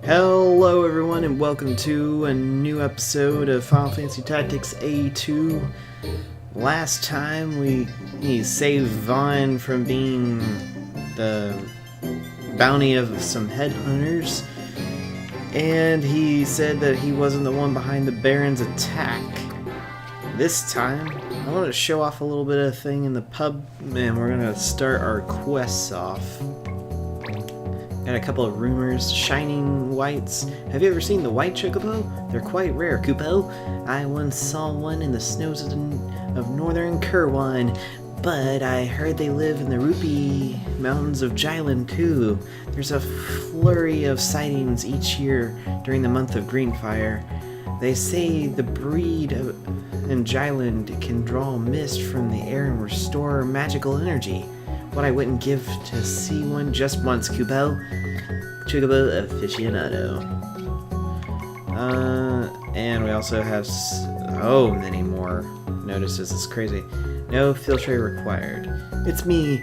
Hello everyone and welcome to a new episode of Final Fantasy Tactics A2. Last time we saved Vaughn from being the bounty of some headhunters, and he said that he wasn't the one behind the Baron's attack. This time, I want to show off a little bit of thing in the pub, and we're going to start our quests off. Got a couple of rumors. Shining whites. Have you ever seen the white chocobo? They're quite rare, Kupo. I once saw one in the snows of northern Kirwan, but I heard they live in the Rupee Mountains of Jylland too. There's a flurry of sightings each year during the month of Greenfire. They say the breed in Jylland can draw mist from the air and restore magical energy. What I wouldn't give to see one just once, Kupo. Chocobo aficionado. And we also have so many more notices. It's crazy. No filtre required. It's me,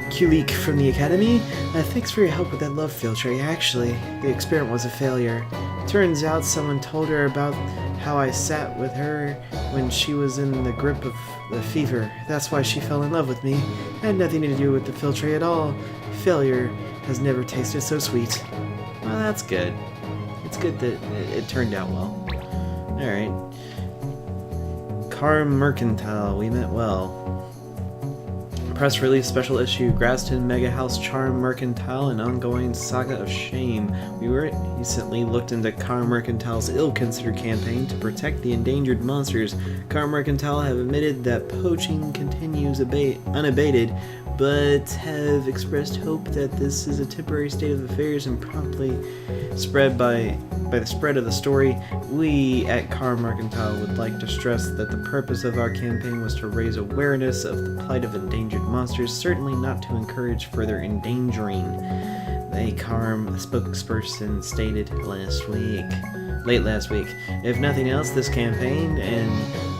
Kulik from the Academy. Thanks for your help with that love filtre. Actually, the experiment was a failure. Turns out someone told her about how I sat with her when she was in the grip of the fever. That's why she fell in love with me. It had nothing to do with the filtre at all. Failure has never tasted so sweet. Well, that's good. It's good that it turned out well. Alright. Car Mercantile, we met well. Press release special issue, Graston Mega House Charm Mercantile, an ongoing saga of shame. We recently looked into Car Mercantile's ill-considered campaign to protect the endangered monsters. Car Mercantile have admitted that poaching continues unabated, but have expressed hope that this is a temporary state of affairs and promptly spread by the spread of the story. We at Car Mercantile would like to stress that the purpose of our campaign was to raise awareness of the plight of endangered monsters, certainly not to encourage further endangering. The Carm spokesperson stated late last week. If nothing else, this campaign and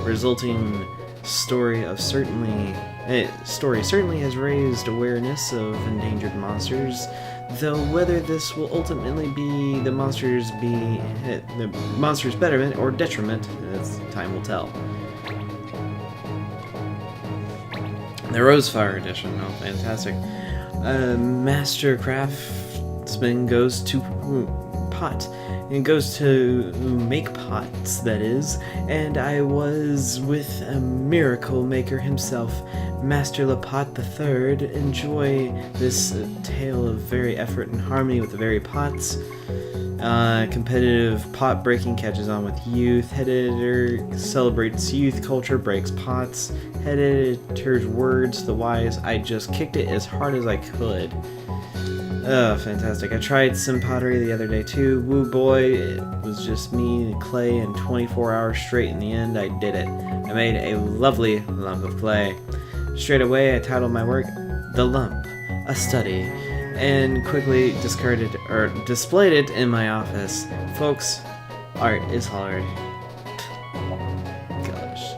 resulting story certainly has raised awareness of endangered monsters, though whether this will ultimately be the monster's betterment or detriment, as time will tell. The Rosefire Edition, oh fantastic. Master Craftsman goes to pot. It goes to make pots, that is, and I was with a miracle maker himself, Master Lapat III. Enjoy this tale of very effort and harmony with the very pots. Competitive pot breaking catches on with youth. Head editor celebrates youth culture, breaks pots. Head editor's words, the wise, I just kicked it as hard as I could. Oh, fantastic. I tried some pottery the other day too. Woo boy, it was just me and clay and 24 hours straight. In the end, I did it. I made a lovely lump of clay. Straight away, I titled my work, The Lump, a Study, and quickly displayed it in my office. Folks, art is hard. Gosh.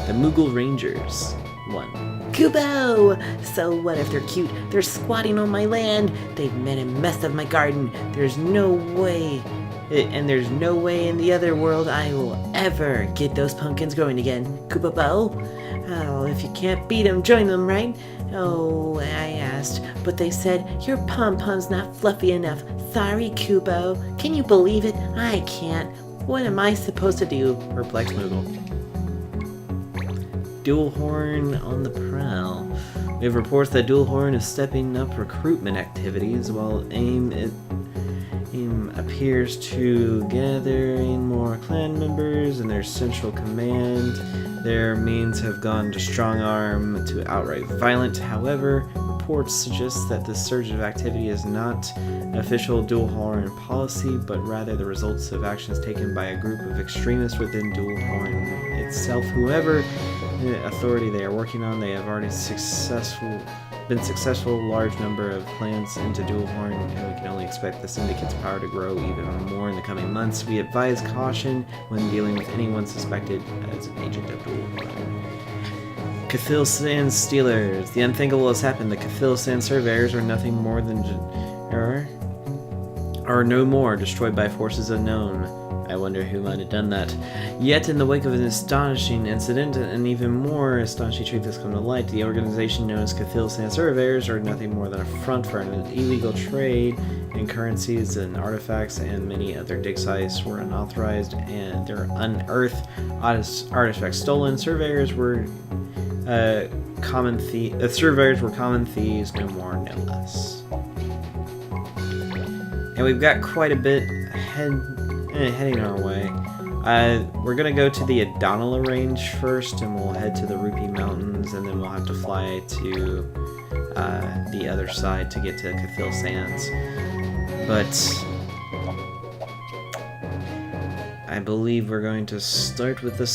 The Moogle Rangers. 1. Kubo! So what if they're cute? They're squatting on my land. They've made a mess of my garden. There's no way in the other world I will ever get those pumpkins growing again. Kubo? Oh, if you can't beat them, join them, right? Oh, I asked, but they said, your pom-pom's not fluffy enough. Sorry, Kubo. Can you believe it? I can't. What am I supposed to do? Perplexed Moogle. Dualhorn on the prowl. We have reports that Dualhorn is stepping up recruitment activities, while AIM appears to gathering more clan members in their central command. Their means have gone to strong arm to outright violent. However, reports suggest that this surge of activity is not official Dualhorn policy, but rather the results of actions taken by a group of extremists within Dualhorn itself. Whoever authority they are working on, they have already been successful. Large number of clans into Dualhorn, and we can only expect the Syndicate's power to grow even more in the coming months. We advise caution when dealing with anyone suspected as an agent of Dualhorn. Cathil Sand Stealers. The unthinkable has happened. The Cathil Sand Surveyors are nothing more than Are no more, destroyed by forces unknown. I wonder who might have done that. Yet, in the wake of an astonishing incident, and even more astonishing truth has come to light, the organization known as Cathil Sand Surveyors are nothing more than a front for an illegal trade in currencies and artifacts, and many other dig sites were unauthorized, and their unearthed artifacts stolen. Surveyors were common thieves, no more, no less. And we've got quite a bit heading our way. We're gonna go to the Adonala range first, and we'll head to the Rupee Mountains, and then we'll have to fly to the other side to get to Cathil Sands. But I believe we're going to start with the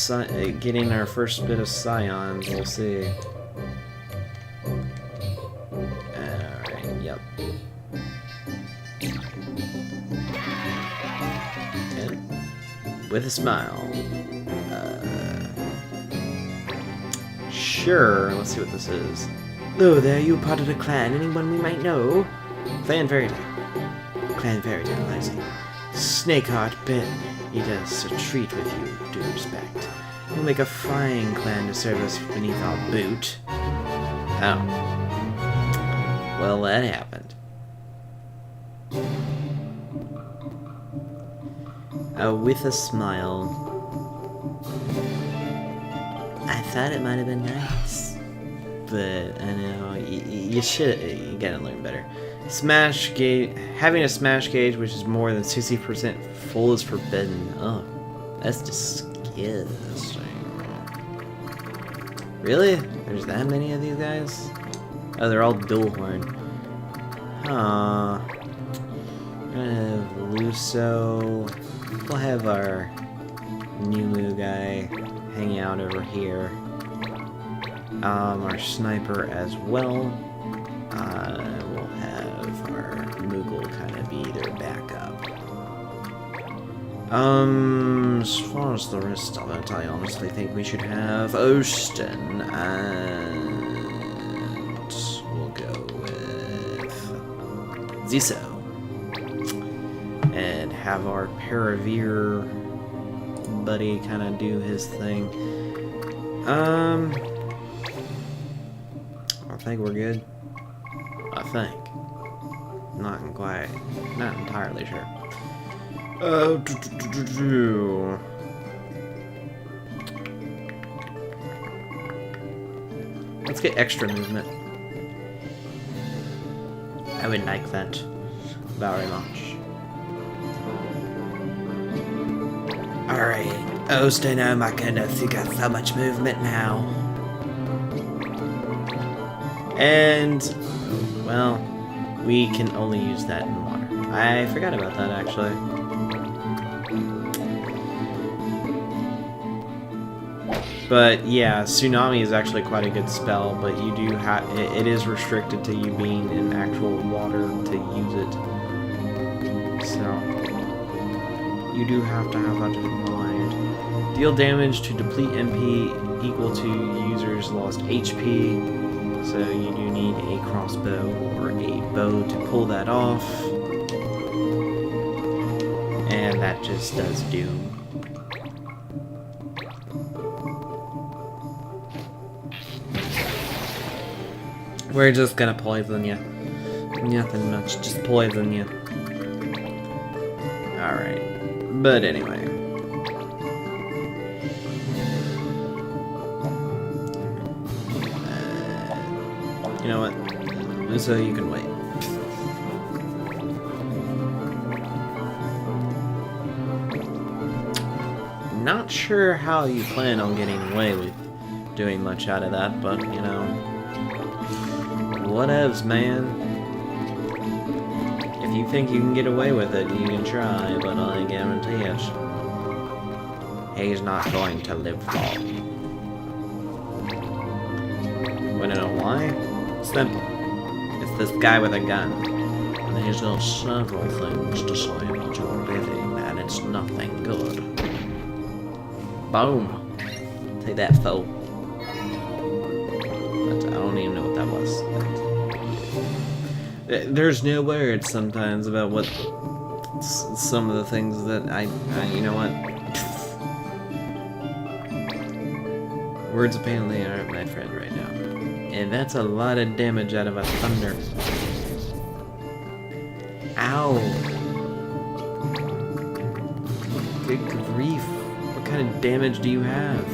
getting our first bit of scions. We'll see. Alright, yep. With a smile. Sure, let's see what this is. Oh, there, you part of the clan. Anyone we might know? Clan Fairytale. Clan Fairytale, I see. Snakeheart Ben, he does a treat with you, due respect. You'll make a fine clan to serve us beneath our boot. Oh. Well, that happened. With a smile. I thought it might have been nice. But, I know, you gotta learn better. Smash gauge. Having a smash gauge which is more than 60% full is forbidden. Oh, that's disgusting. Really? There's that many of these guys? Oh, they're all dual horn. Huh. We're gonna have Luso. We'll have our Nu Mou guy hanging out over here. Our sniper as well. We'll have our Moogle kind of be their backup. As far as the rest of it, I honestly think we should have Ostin, and we'll go with Ziso. And have our Paravir buddy kind of do his thing. I think we're good. I think. Not entirely sure. Let's get extra movement. I would like that very much. Alright, Ostin, oh my goodness, you got so much movement now. And, well, we can only use that in water. I forgot about that, actually. But, yeah, Tsunami is actually quite a good spell, but you do have... It is restricted to you being in actual water to use it. So... you do have to have that in mind. Deal damage to deplete MP equal to user's lost HP. So you do need a crossbow or a bow to pull that off. And that just does doom. We're just gonna poison you. Nothing much, just poison you. Alright. But anyway. You know what? So you can wait. Not sure how you plan on getting away with doing much out of that, but, you know. Whatevs, man. If you think you can get away with it, you can try, but I guarantee it. He's not going to live long. Wanna know why? Simple. It's this guy with a gun. And he's got several things to say about your living, and it's nothing good. Boom. Take that, foe. But I don't even know what that was. There's no words sometimes about what some of the things that I you know what? Words apparently aren't my friend right now. And that's a lot of damage out of a thunder. Ow! Good grief. What kind of damage do you have?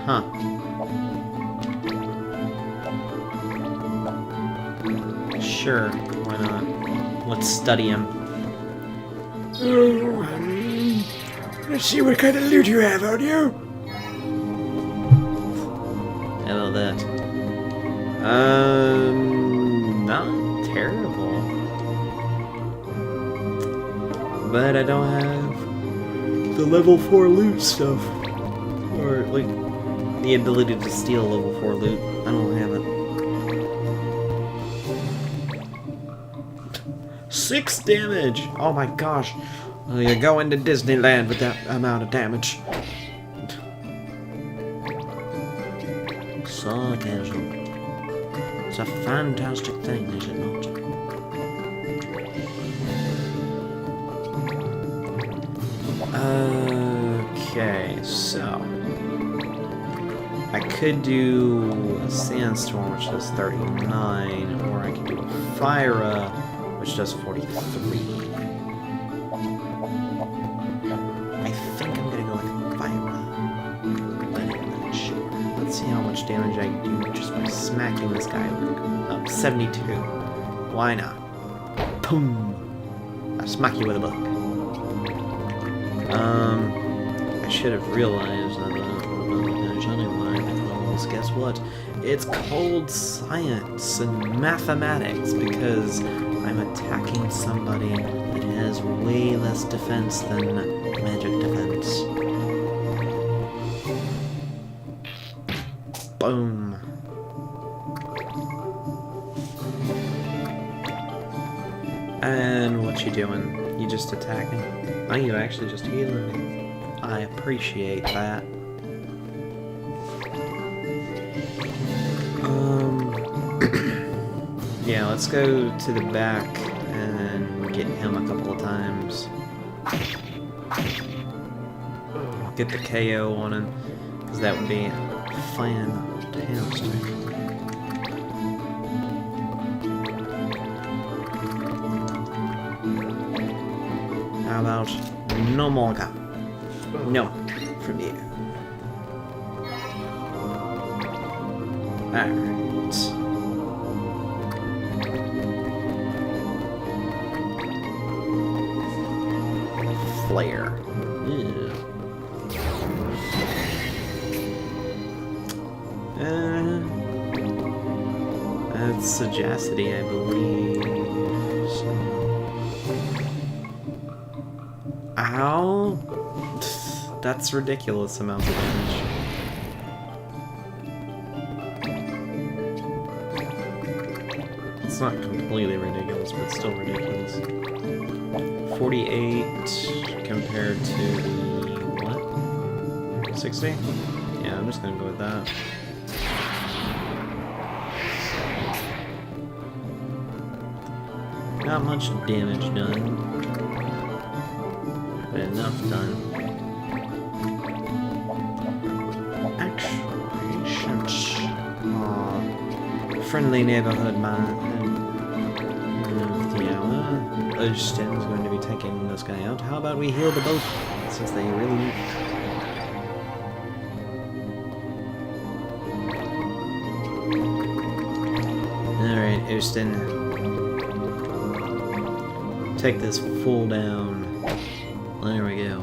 Huh. Sure, why not? Let's study him. Oh, let's see what kind of loot you have on you. How about that? Not terrible. But I don't have the level 4 loot stuff. Or, like, the ability to steal level 4 loot. I don't have it. 6 damage! Oh my gosh. Well, you go into Disneyland with that amount of damage. Sarcasm. It's a fantastic thing, is it not? Okay, so I could do a sandstorm, which does 39, or I could do a Fyra, which does 43. I think I'm gonna go with Fyra, but I'm not sure. Let's see how much damage I can do just by smacking this guy up. 72. Why not? Boom! I smack you with a book. I should have realized that anyway, because guess what? It's called science and mathematics because I'm attacking somebody that has way less defense than magic defense. Boom. And what you doing? You just attacking? Oh, you actually just healing me. I appreciate that. Yeah, let's go to the back and get him a couple of times. Get the KO on him, because that would be fantastic. How about no more gun? No, from you. Alright. Flare. Yeah. That's sagacity, I believe. So. Ow! That's ridiculous amounts of damage. It's not completely ridiculous, but still ridiculous. 48 compared to what? 60? Yeah, I'm just gonna go with that. Not much damage done, but enough done. Friendly neighborhood man of the hour. Ustin is going to be taking this guy out. How about we heal the both, since they really need it. Alright, Ustin. Take this fool down. There we go.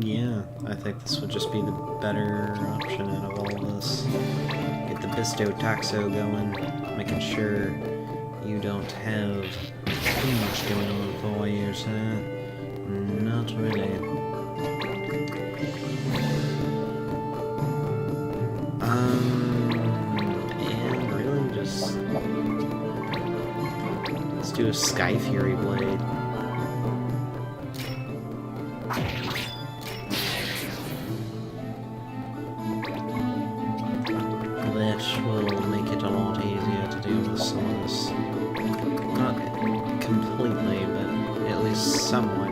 Yeah, I think this would just be the better option out of all of this. Get the Bisto Taxo going, making sure you don't have too much going on for you, sir. Not really. And really just Let's do a Sky Fury Blade. Which will make it a lot easier to deal with some of this. Not completely, but at least somewhat.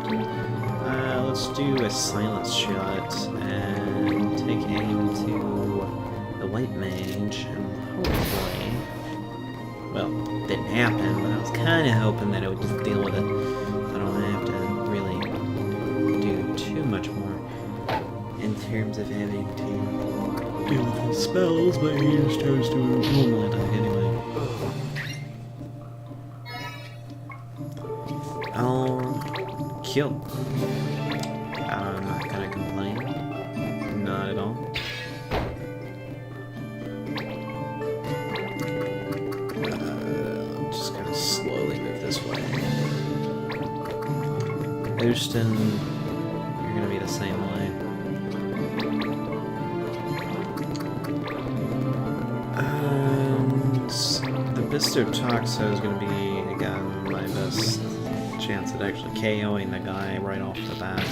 Let's do a silence shot and take aim to the white mage, and hopefully, well, didn't happen, but I was kind of hoping that it would just deal with it. I don't have to really do too much more in terms of having to deal with the spells, but he just chose to normal attack anyway. I'll kill. I'm not gonna complain. Not at all. I'm just gonna slowly move this way. Houston, you're gonna be the same way. The Bistotoxo is gonna be, again, my best chance at actually KOing the guy right off the bat.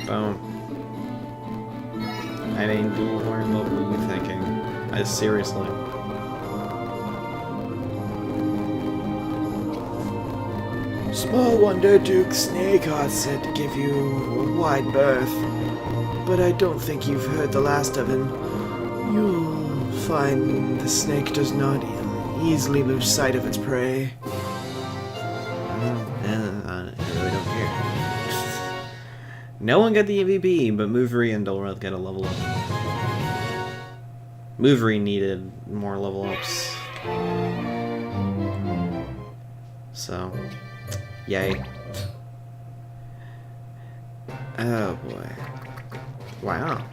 Boom. I mean, dual horn, what were you thinking? Seriously. Small wonder Duke Snakeheart said to give you a wide berth, but I don't think you've heard the last of him. You'll find the snake does not easily lose sight of its prey. I really don't care. No one got the MVP, but Movery and Dolroth got a level up. Movery needed more level ups. So, yay. Oh boy. Wow.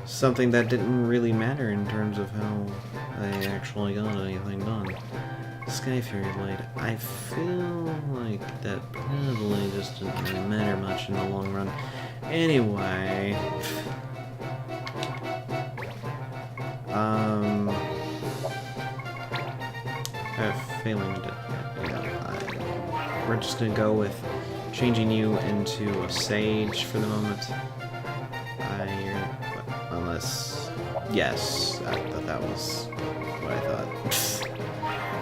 Something that didn't really matter in terms of how I actually got anything done. Sky Fury Blade. I feel like that probably just didn't really matter much in the long run. Anyway. I have a feeling that, we're just gonna go with changing you into a sage for the moment. Unless, yes, I thought that was what I thought.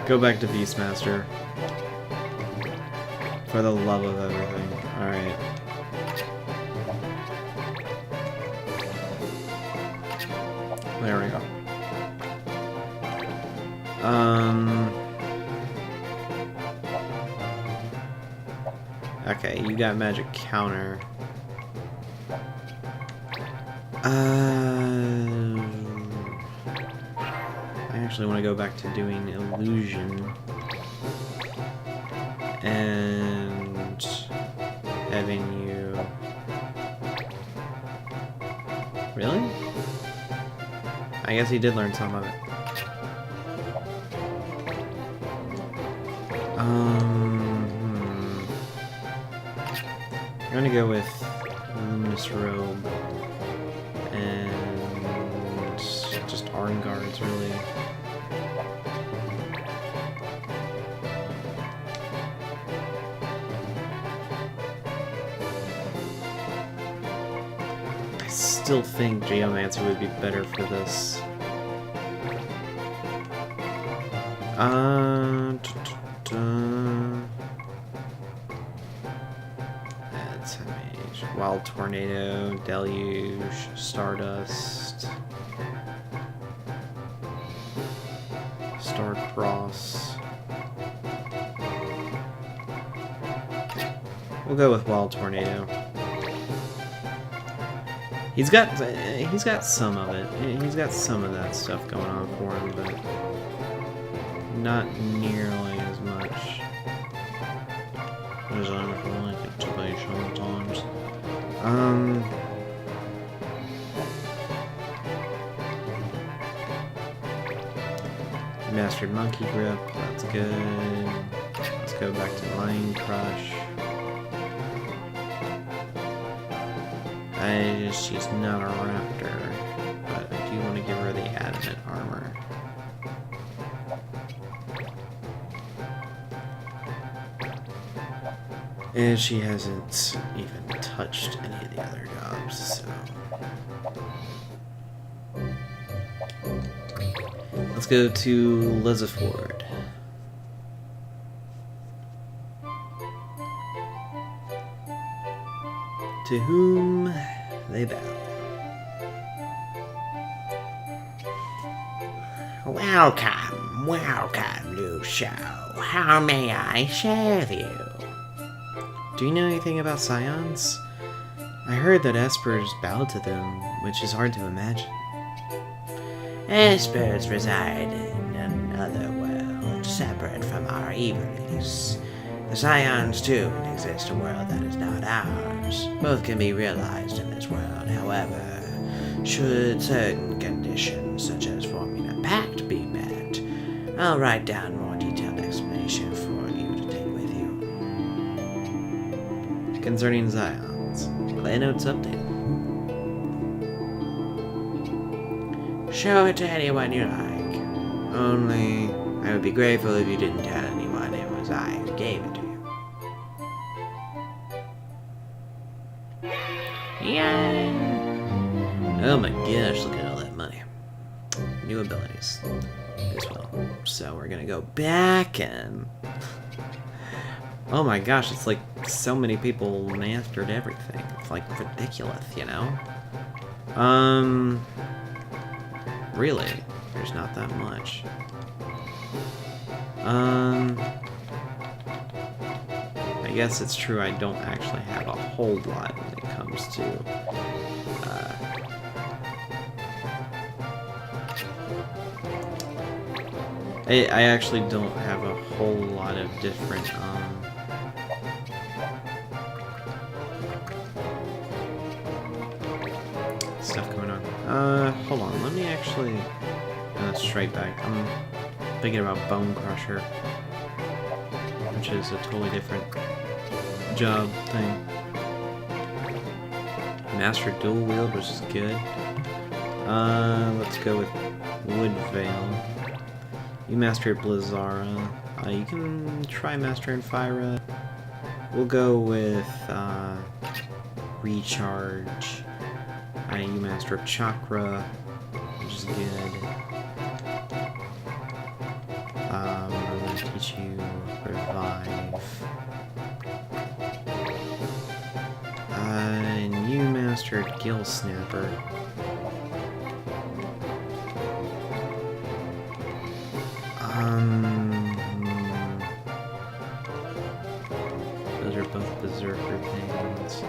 Go back to Beastmaster. For the love of everything. Alright. There we go. Okay, you got magic counter. I actually want to go back to doing illusion and having you. Really? I guess he did learn some of it. I'm gonna go with Luminous Robe and just arm guards, really. I still think Geomancer would be better for this. That's a mage. Wild Tornado, Deluge, Stardust, Starcross. We'll go with Wild Tornado. He's got some of it. He's got some of that stuff going on for him, but not nearly as much as I would like it to be sometimes. Mastered Monkey Grip, that's good. Let's go back to Mind Crush. She's not a raptor, but I do want to give her the adamant armor. And she hasn't even touched any of the other jobs, so... Let's go to Lizaford. To whom they bow. Welcome, welcome, Lucio. How may I serve you? Do you know anything about scions? I heard that espers bowed to them, which is hard to imagine. Espers reside in another world, separate from our rivalries. The scions, too, exist in a world that is not ours. Both can be realized in this world, however, should certain conditions, such as forming a pact, be met. I'll write down more detailed explanation for you to take with you. Concerning scions, clan notes updated. Show it to anyone you like. Only, I would be grateful if you didn't tell anyone it was I who gave it to you. Yay! Oh my gosh, look at all that money. New abilities as well. So we're gonna go back and... Oh my gosh, it's like so many people mastered everything. It's like ridiculous, you know? Really? There's not that much. I guess it's true I don't actually have a whole lot when it comes to I actually don't have a whole lot of different stuff going on. Hold on, let me actually straight back. I'm thinking about Bone Crusher, which is a totally different job thing. Master Dual Wield, which is good. Let's go with Woodvale. You mastered Blizzara. You can try mastering Fyra. We'll go with Recharge. You master Chakra, which is good. I'm going to teach you Revive. And you mastered Gill Snapper. Those are both Berserker things.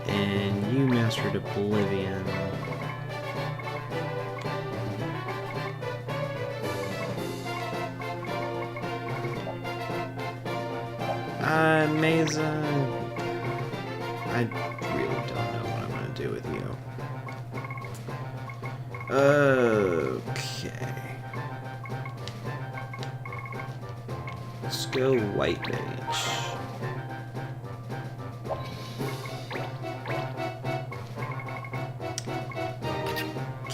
And you mastered Oblivion. Mesa, I really don't know what I'm going to do with you. Okay. Let's go White Mage.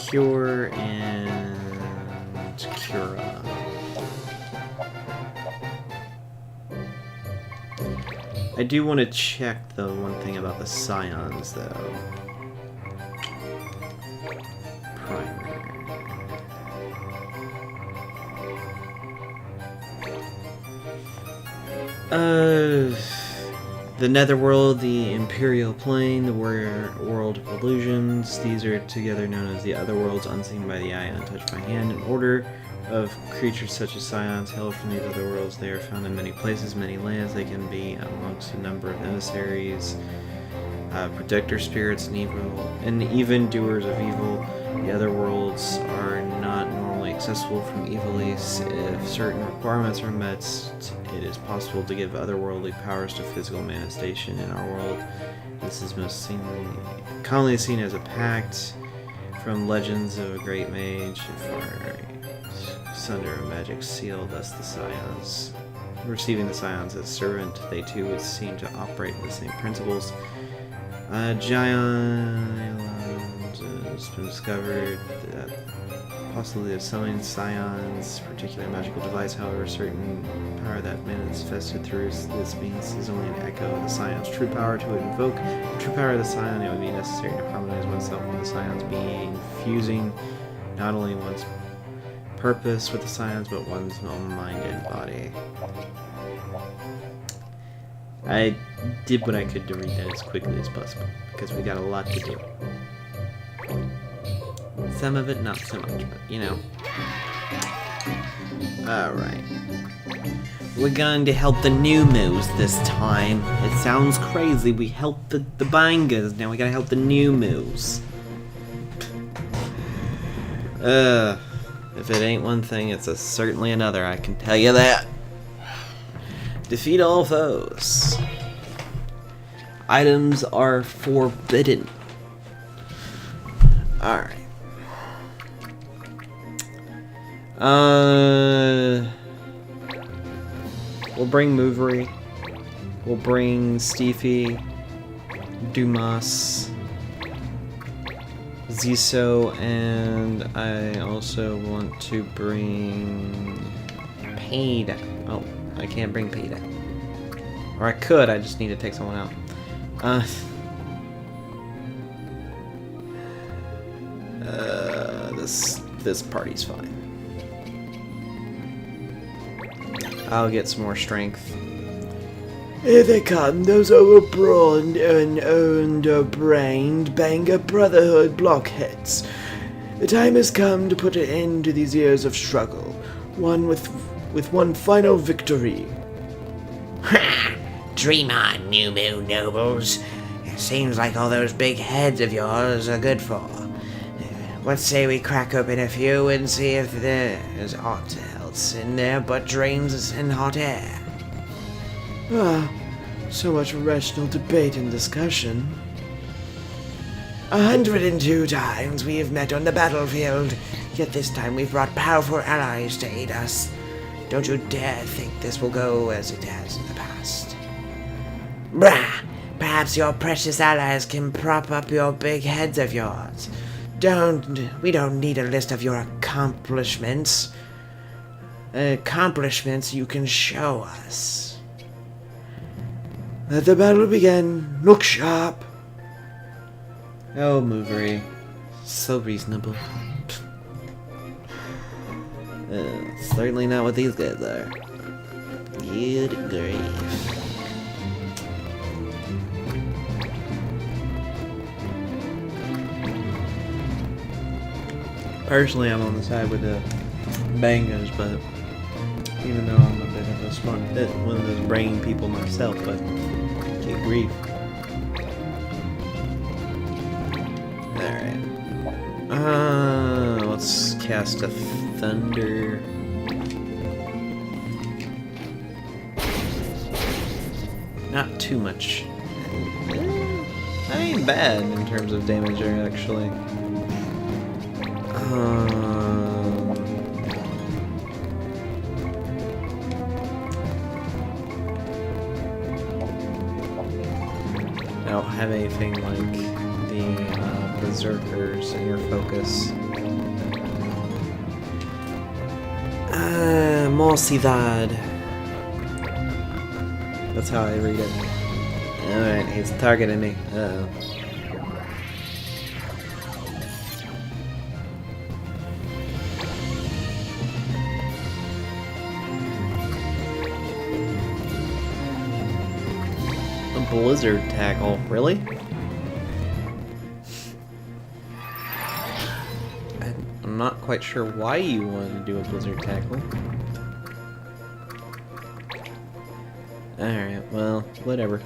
Cure and Cura. I do want to check the one thing about the scions, though. Primary. The Netherworld, the Imperial Plane, the World of Illusions. These are together known as the Other Worlds, unseen by the eye, untouched by hand. An order of creatures such as scions hail from these other worlds. They are found in many places, many lands. They can be amongst a number of emissaries, protector spirits, and even doers of evil. The other worlds are not normally accessible from evillies. If certain requirements are met, it is possible to give otherworldly powers to physical manifestation in our world. This is most commonly seen as a pact from legends of a great mage under a magic seal. Thus the scions, receiving the scions as servant, they too would seem to operate the same principles. Giant Island has been discovered that possibly of summoning scions, particular magical device. However, certain power that manifested through this means is only an echo of the scion's true power. To invoke the true power of the scion, it would be necessary to harmonize oneself with the scion's being, fusing not only one's purpose with the scions, but one's own mind and body. I did what I could to read that as quickly as possible, because we got a lot to do. Some of it not so much, but you know. Alright. We're going to help the Nu Mous this time. It sounds crazy, we helped the Bangas, now we gotta help the Nu Mous. If it ain't one thing, it's certainly another, I can tell you that. Defeat all foes. Items are forbidden. Alright. We'll bring Movery. We'll bring Steefy. Dumas. Ziso, and I also want to bring Paida. Oh, I can't bring Paida. Or I could, I just need to take someone out. This party's fine. I'll get some more strength. Here they come, those overbrawned and underbrained Banga Brotherhood blockheads. The time has come to put an end to these years of struggle, one with one final victory. Ha! Dream on, Nu Mou Nobles. It seems like all those big heads of yours are good for. What say we crack open a few and see if there's aught else in there but dreams and hot air? Ah, so much rational debate and discussion. 102 times we have met on the battlefield, yet this time we've brought powerful allies to aid us. Don't you dare think this will go as it has in the past. Brah! Perhaps your precious allies can prop up your big heads of yours. We don't need a list of your accomplishments. Accomplishments you can show us. Let the battle begin. Look sharp. Oh, Movery. So reasonable. Certainly not what these guys are. Good grief. Personally, I'm on the side with the Bangas, but even though I'm a bit of a smart, one of those brain people myself, but good grief. Alright. Let's cast a Thunder. Not too much. That ain't bad in terms of damage, actually. I don't have anything like the Berserkers in your focus. Mocidad. That's how I read it. Alright, he's targeting me. Uh-oh. Blizzard tackle, really? I'm not quite sure why you wanted to do a blizzard tackle. Alright, well, whatever.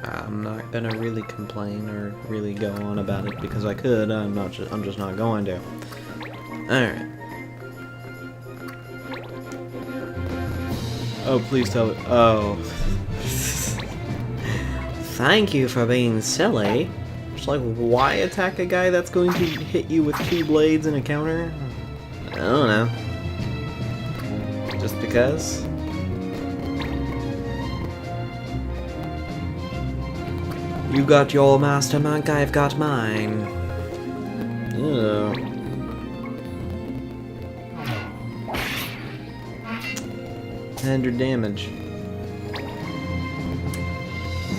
I'm not gonna really complain or really go on about it because I could. I'm just not going to. Alright. Oh, please tell it. Oh. Thank you for being silly. Just like, why attack a guy that's going to hit you with 2 blades and a counter? I don't know. Just because? You got your master monk, I've got mine. Ugh. 100 damage.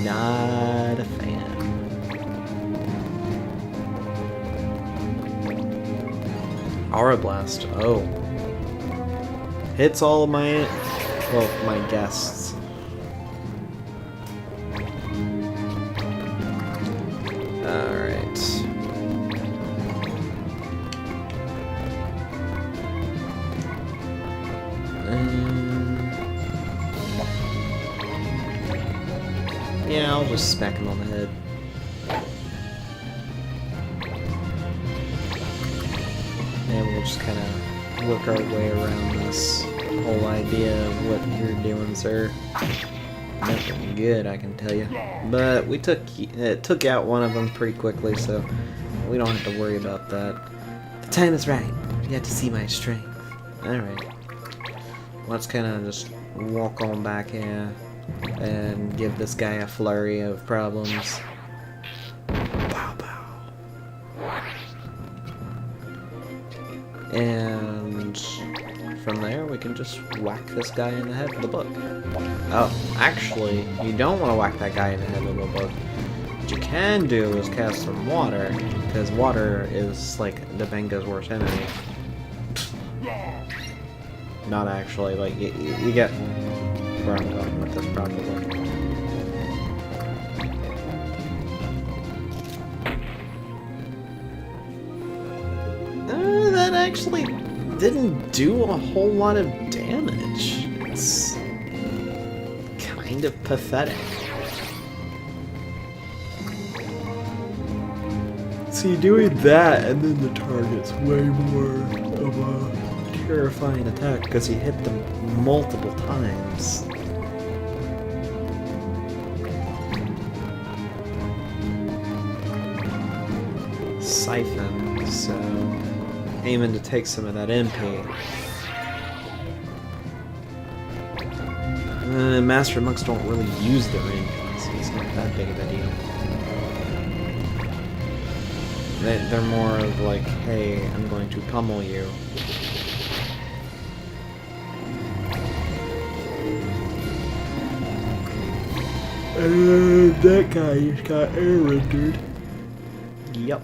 Not a fan. Aura Blast. Oh. Hits all of my... well, my guests. Alright. Yeah, I'll just smack him on the head. And we'll just kind of work our way around this whole idea of what you're doing, sir. Nothing good, I can tell you. But we took out one of them pretty quickly, so we don't have to worry about that. The time is right. You have to see my strength. Alright. Let's kind of just walk on back here and give this guy a flurry of problems. Pow pow. And from there we can just whack this guy in the head with a book. Oh, actually, you don't want to whack that guy in the head with a book. What you can do is cast some water, because water is like the Benga's worst enemy. Not actually, like, you get where I'm going with this probably. That actually didn't do a whole lot of damage. It's kind of pathetic. See, doing that and then the target's way more of a terrifying attack because he hit them multiple times. Siphon, so aiming to take some of that MP. Master monks don't really use their MP, so it's not that big of a deal. They're more of like, hey, I'm going to pummel you. That guy just got air rendered. Yup.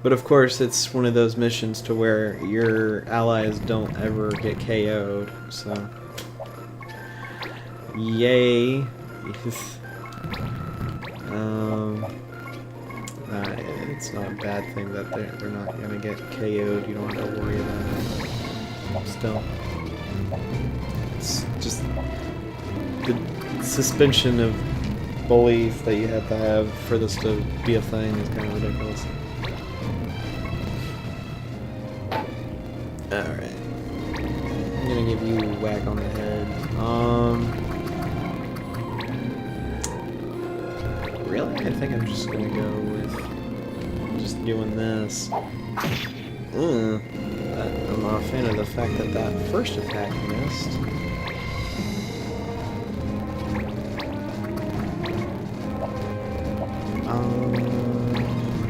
But of course, it's one of those missions to where your allies don't ever get KO'd, so... Yay! It's not a bad thing that they're not gonna get KO'd, you don't have to worry about it. Still. It's just... the suspension of belief that you have to have for this to be a thing is kind of ridiculous. Alright. I'm gonna give you a whack on the head. Really? I think I'm just gonna go with just doing this. I'm not a fan of the fact that that first attack missed.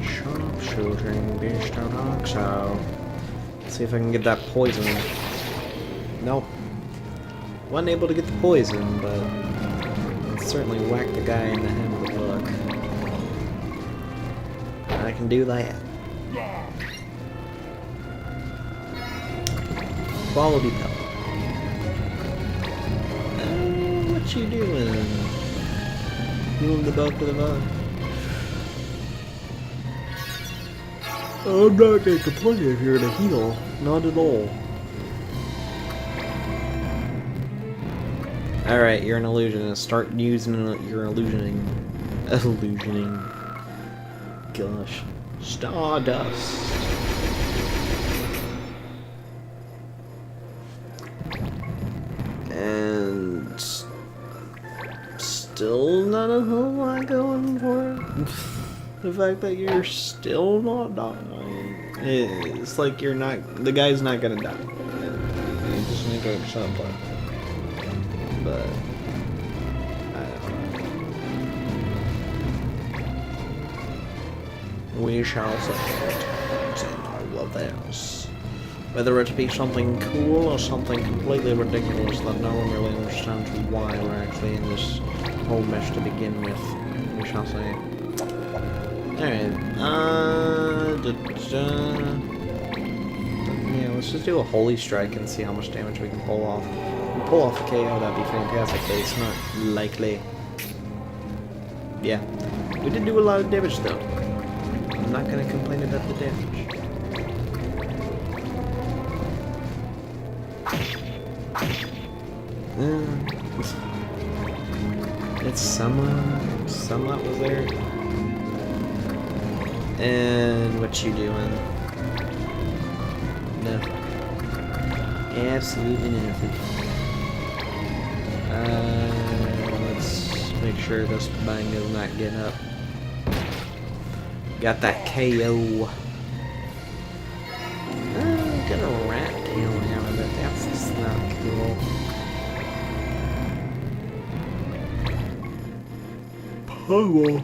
Sharpshooting, beast out so. See if I can get that poison. Nope. Wasn't able to get the poison, but I'll certainly whack the guy in the head with a book. I can do that. Quality pellet. What you doing? Healing the bug with a bug. I'm not going to complain if you're going to heal. Not at all. Alright, you're an illusionist. Start using your illusioning. Gosh. Stardust. And... still not a whole lot going for it. The fact that you're still not dying, it's like you're not, the guy's not gonna die. You're just gonna doing something. But I don't know. We shall see in all of this. Whether it be something cool or something completely ridiculous that no one really understands why we're actually in this whole mess to begin with. We shall see. Alright, yeah, let's just do a Holy Strike and see how much damage we can pull off. If we pull off a KO, that'd be fantastic, but it's not likely. Yeah, we did do a lot of damage though. I'm not gonna complain about the damage. It's somewhat was there. And what you doing? No. Absolutely nothing. Let's make sure this bango's not getting up. Got that KO. Got a rat tail out of it. That's just not cool. Oh.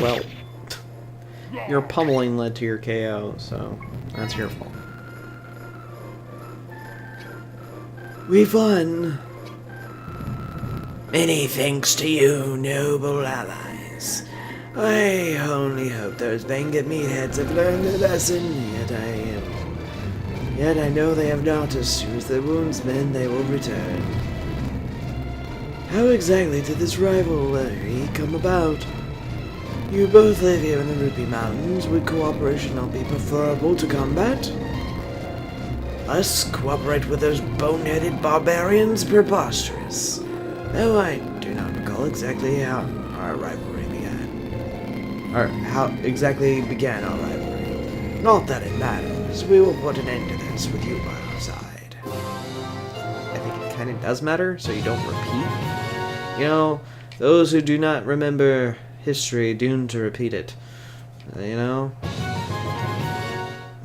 Well, your pummeling led to your KO, so that's your fault. We've won. Many thanks to you, noble allies. I only hope those Bangit meatheads have learned their lesson, Yet I know they have not. As soon as their wounds mend, they will return. How exactly did this rivalry come about? You both live here in the Rupee Mountains. Would cooperation not be preferable to combat? Us cooperate with those boneheaded barbarians? Preposterous. No, I do not recall exactly how our rivalry began. Or how exactly began our rivalry. Not that it matters. We will put an end to this with you by our side. I think it kind of does matter, so you don't repeat. You know, those who do not remember history doomed to repeat it. You know?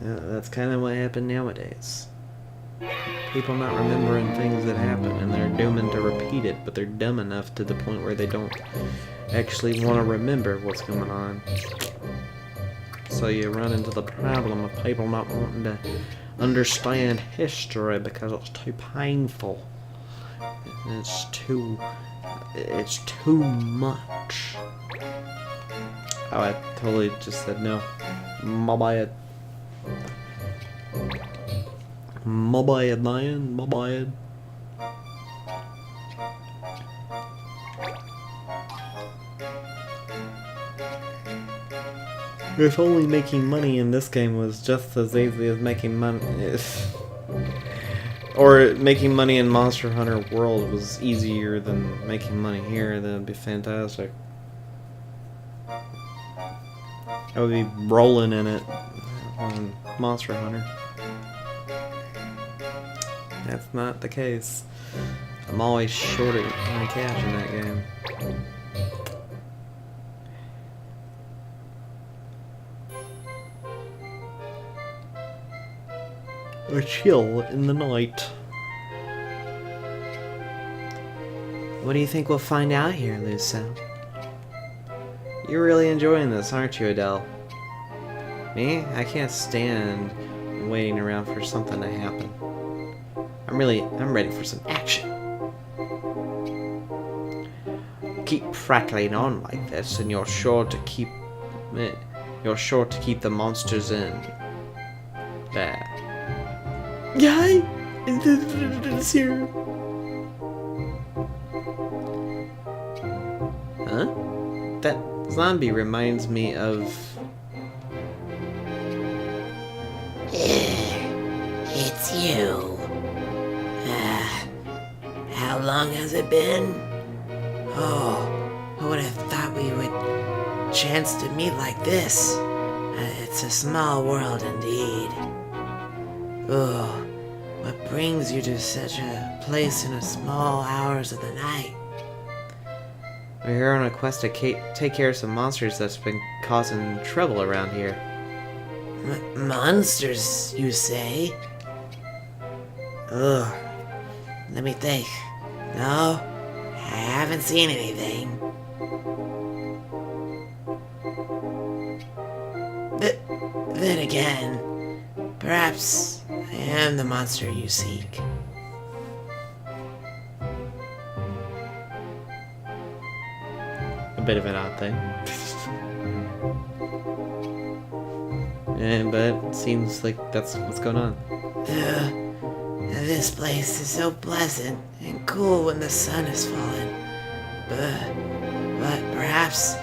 Yeah, that's kind of what happened nowadays. People not remembering things that happen, and they're doomed to repeat it, but they're dumb enough to the point where they don't actually want to remember what's going on. So you run into the problem of people not wanting to understand history because it's too painful. It's too much. Oh, I totally just said no. My bad. My bad, man. My bad. If only making money in this game was just as easy as making money... Or making money in Monster Hunter World was easier than making money here, that'd be fantastic. I would be rolling in it on Monster Hunter. That's not the case. I'm always short on cash in that game. A chill in the night. What do you think we'll find out here, Luso? You're really enjoying this, aren't you, Adele? Me? I can't stand waiting around for something to happen. I'm ready for some action. Keep prattling on like this, and you're sure to keep the monsters in. There. Yay! It's here. Huh? That zombie reminds me of... It's you. How long has it been? Oh, I would have thought we would chance to meet like this. It's a small world indeed. Oh, what brings you to such a place in the small hours of the night? We're here on a quest to take care of some monsters that's been causing trouble around here. Monsters, you say? Ugh. Let me think. No, I haven't seen anything. Then again, perhaps I am the monster you seek. A bit of an odd thing. But it seems like that's what's going on. This place is so pleasant and cool when the sun is falling. But perhaps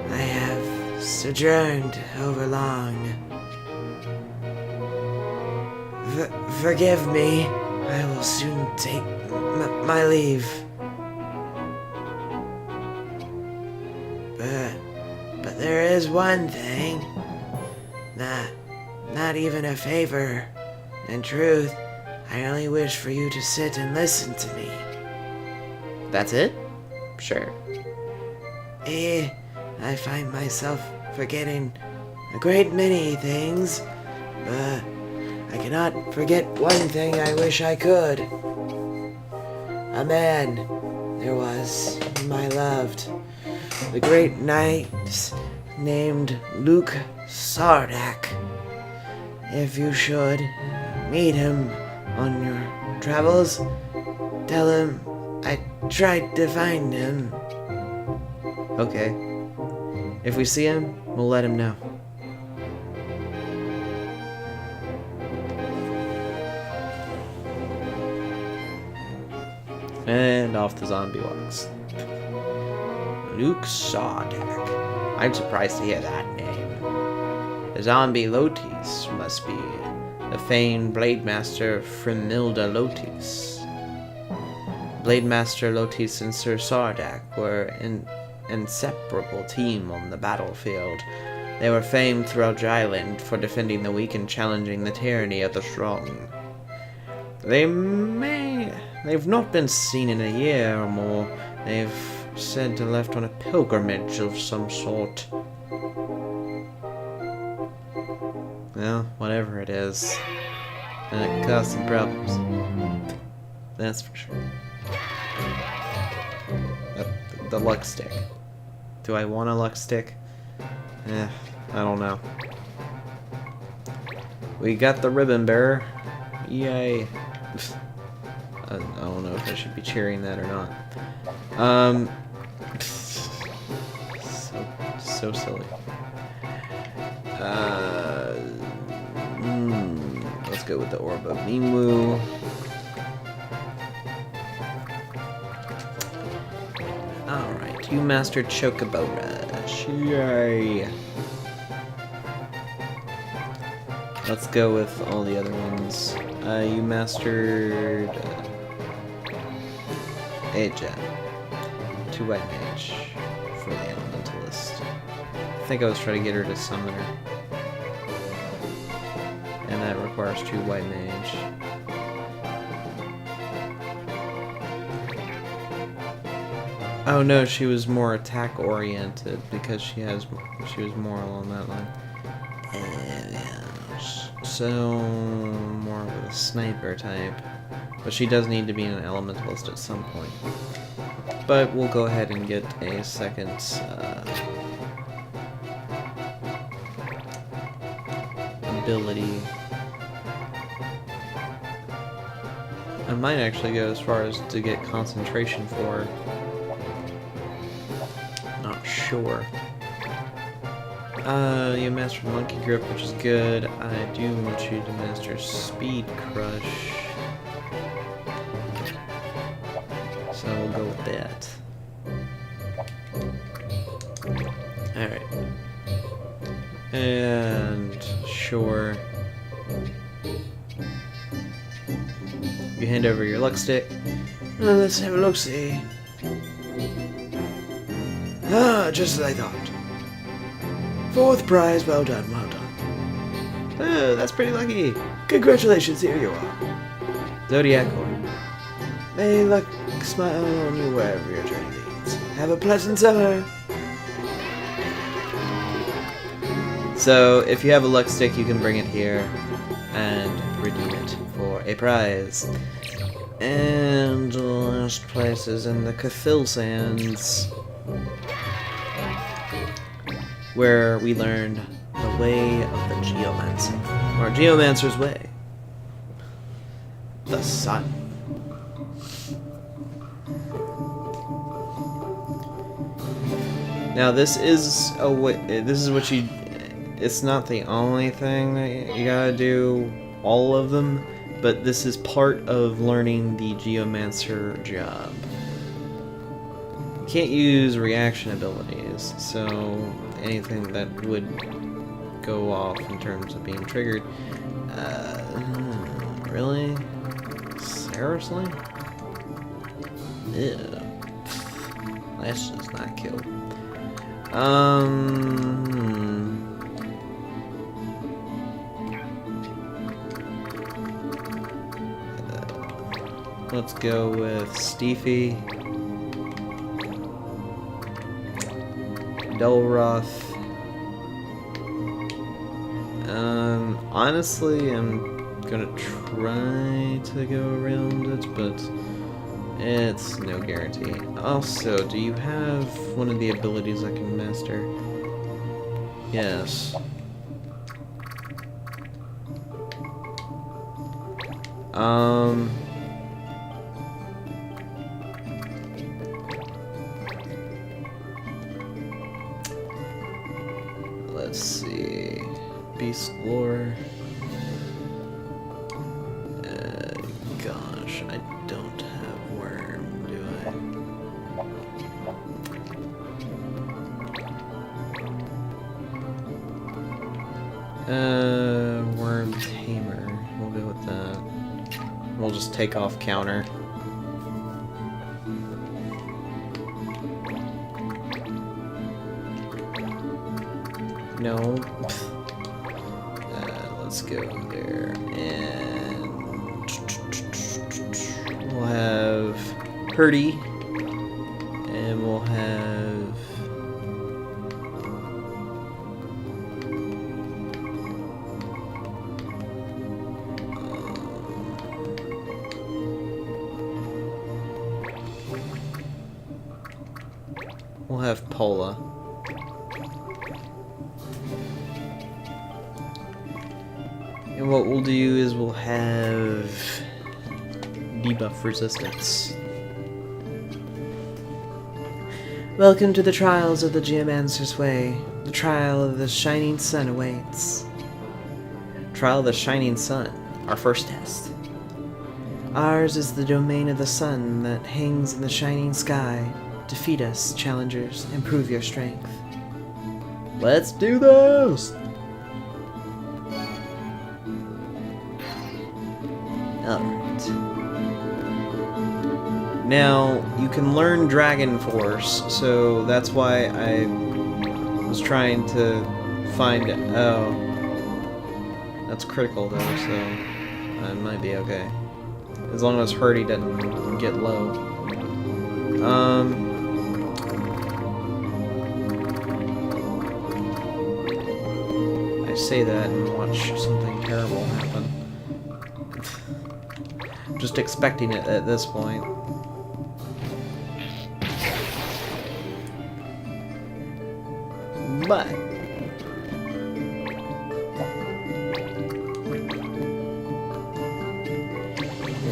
I have sojourned over long. Forgive me. I will soon take my leave. But there is one thing. Not even a favor. In truth, I only wish for you to sit and listen to me. That's it? Sure. I find myself forgetting a great many things, but I cannot forget one thing I wish I could. A man there was whom I loved, the great knight named Luke Sardak. If you should meet him on your travels, tell him I tried to find him. Okay. If we see him, we'll let him know. And off the zombie walks. Luke Sardak. I'm surprised to hear that name. The zombie Lotis must be the famed Blade Master Frimilda Lotis. Blade Master Lotis and Sir Sardak were an inseparable team on the battlefield. They were famed throughout Dryland for defending the weak and challenging the tyranny of the strong. They've not been seen in a year or more. They've said to left on a pilgrimage of some sort. Well, whatever it is. And it caused some problems. That's for sure. The luck stick. Do I want a luck stick? I don't know. We got the ribbon bearer. Yay. I don't know if I should be cheering that or not. So silly. Let's go with the Orb of Mimu. Alright, you mastered Chocobo Rush. Yay! Let's go with all the other ones. You mastered Aja. 2 White Mage for the Elementalist. I think I was trying to get her to summon her. And that requires 2 White Mage. Oh no, she was more attack oriented because she was more along that line. So more of a sniper type. But she does need to be an elementalist at some point. But we'll go ahead and get a second ability. I might actually go as far as to get concentration for her. Not sure. You mastered Monkey Grip, which is good. I do want you to master Speed Crush. So we'll go with that. Alright. And sure. You hand over your luck stick. Let's have a look-see. Ah, just as I thought. 4th prize, well done, well done. Oh, that's pretty lucky. Congratulations, here you are. Zodiac Horn. May luck smile on you wherever your journey leads. Have a pleasant summer. So, if you have a luck stick, you can bring it here and redeem it for a prize. And the last place is in the Cathil Sands, where we learned the way of the Geomancer, or Geomancer's way. The sun. Now this is a way. This is what you. It's not the only thing that you gotta do. All of them. But this is part of learning the Geomancer job. You can't use reaction abilities, so anything that would go off in terms of being triggered. Really? Seriously? Ew. That's just not cool. Let's go with Steefy, Delroth. Honestly, I'm gonna try to go around it, but it's no guarantee. Also, do you have one of the abilities I can master? Yes. Let's see. Beast Lore. Gosh, I don't have Worm, do I? Worm Tamer. We'll go with that. We'll just take off counter. No. Let's go there, and we'll have Purdy, and we'll have Pola. And what we'll do is we'll have debuff resistance. Welcome to the trials of the Geomancer's Way. The trial of the Shining Sun awaits. Trial of the Shining Sun, our first test. Ours is the domain of the sun that hangs in the shining sky. Defeat us, challengers, and prove your strength. Let's do this! Alright. Now, you can learn Dragon Force, so that's why I was trying to find it. Oh. That's critical though, so it might be okay. As long as Hurdy doesn't get low. I say that and watch something terrible happen. Just expecting it at this point. But we'll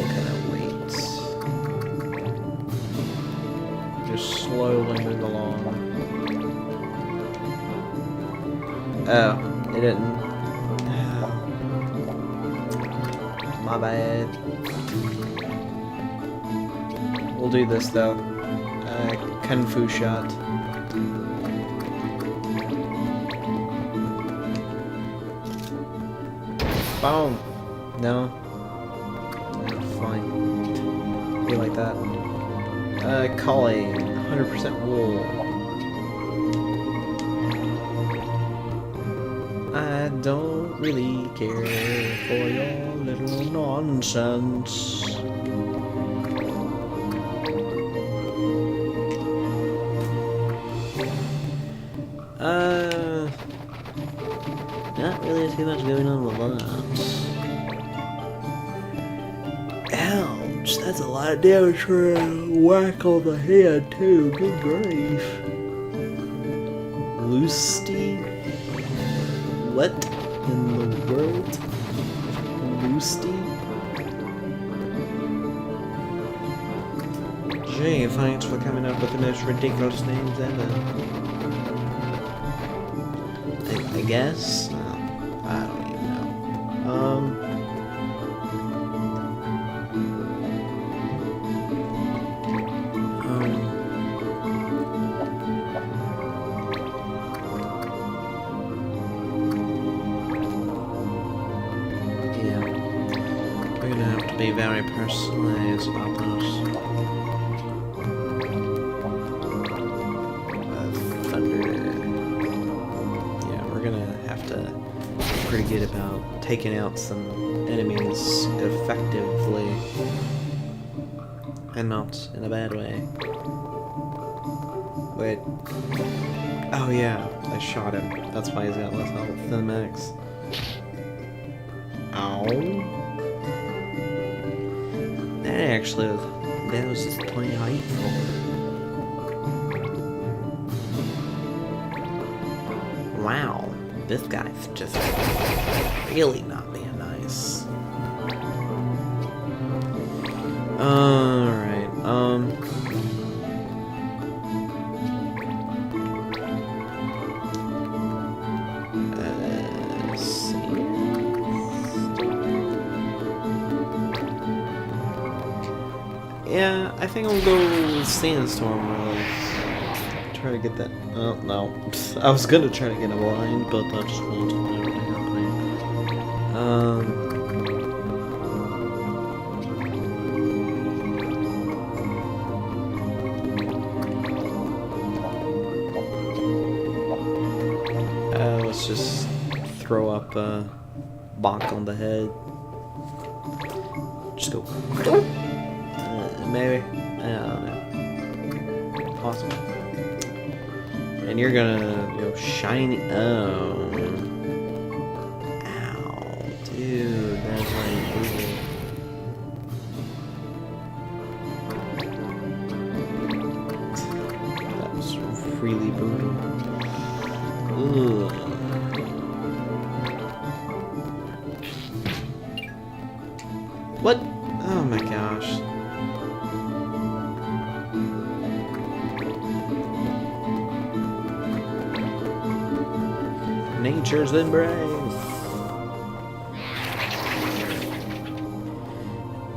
kind of wait. Just slowly move along. Oh, it didn't. My bad. We'll do this though. Kung Fu shot. Boom. No. Fine. Be like that. Collie. 100% wool. I don't really care for your little nonsense. too much going on with that. Ouch, that's a lot of damage for a whack on the head too, good grief. Loosty? What in the world? Loosty? Gee, thanks for coming up with the most ridiculous names ever. I guess? I don't even know. Yeah. We're gonna have to be very precise about this. Pretty good about taking out some enemies effectively and not in a bad way. Wait. Oh yeah, I shot him. That's why he's got less health than Max. Ow. That was just plain hateful. Wow. This guy's just really not being nice. Alright, yeah, I think I'll go with Sandstorm really. Try to get that. Oh no, I was gonna try to get a blind, but that just won't happen. Let's just throw up a bonk on the head. Just go. Maybe. I don't know. Possible. And you're gonna go shiny. Oh. Ow. Dude, that's like brutal. That was really brutal. Ugh. What? Oh my gosh. Nature's embrace.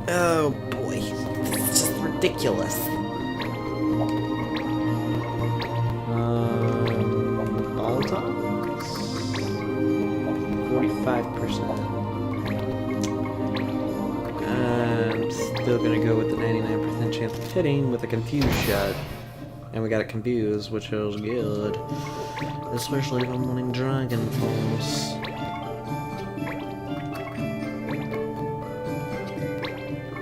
Oh boy, this is just ridiculous. All tops, 45%. I'm still gonna go with the 99% chance of hitting with a confused shot, and we got it confused, which feels good. Especially if I'm wanting Dragon Force.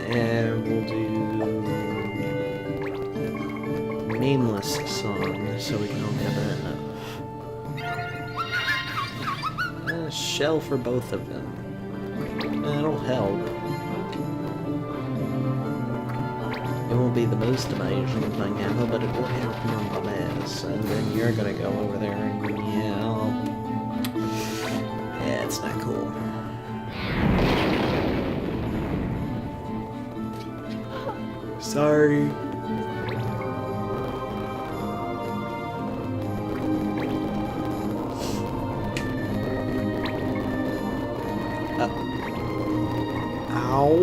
And we'll do Nameless Song, so we can all get that. A shell for both of them. That'll help. It won't be the most amazing thing ever, but it will help nonetheless. And then you're gonna go over there and give me help. Yeah, it's not cool. Sorry. Ow.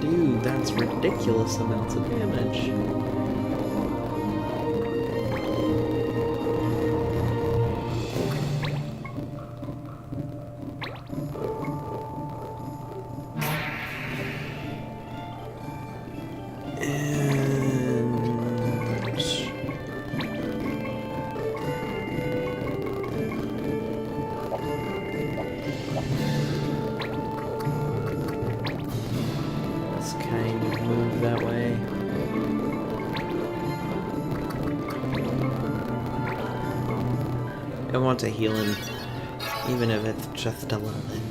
Dude, that's ridiculous amounts of damage. Kind of move that way. want to heal him, even if it's just a little bit.